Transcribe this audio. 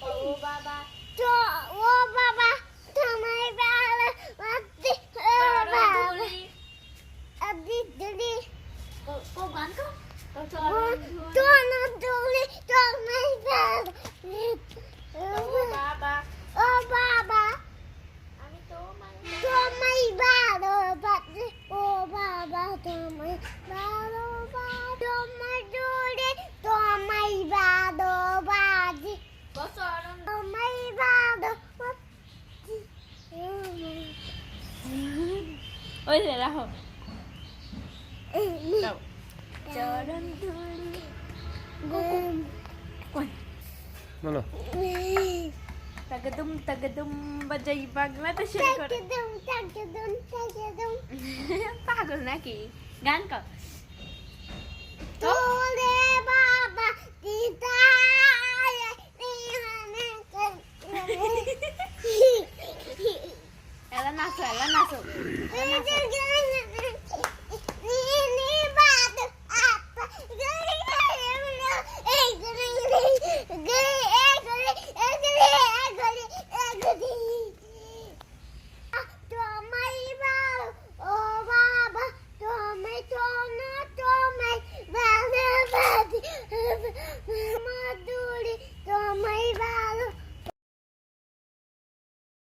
ও বাবা তো ও বাবা তোমায় ভালো বাতি ও বাবা আদি দিদি cô gắn có cô cho তো না দৌড়ে তোমায় ভালো ও বাবা ও বাবা আমি তোমায় ভালো বাতি ও বাবা তোমায় ভালো বাতি তোমায় দৌড়ে তোমায় ভালো বাতি có chọn তোমায় ভালো বাতি ôi thế nào đâu chờ đơn বলো tagadum bajai bagla তো শুরু করে পাগল নাকি গান কর তোরে বাবা দিদা এলা নাচো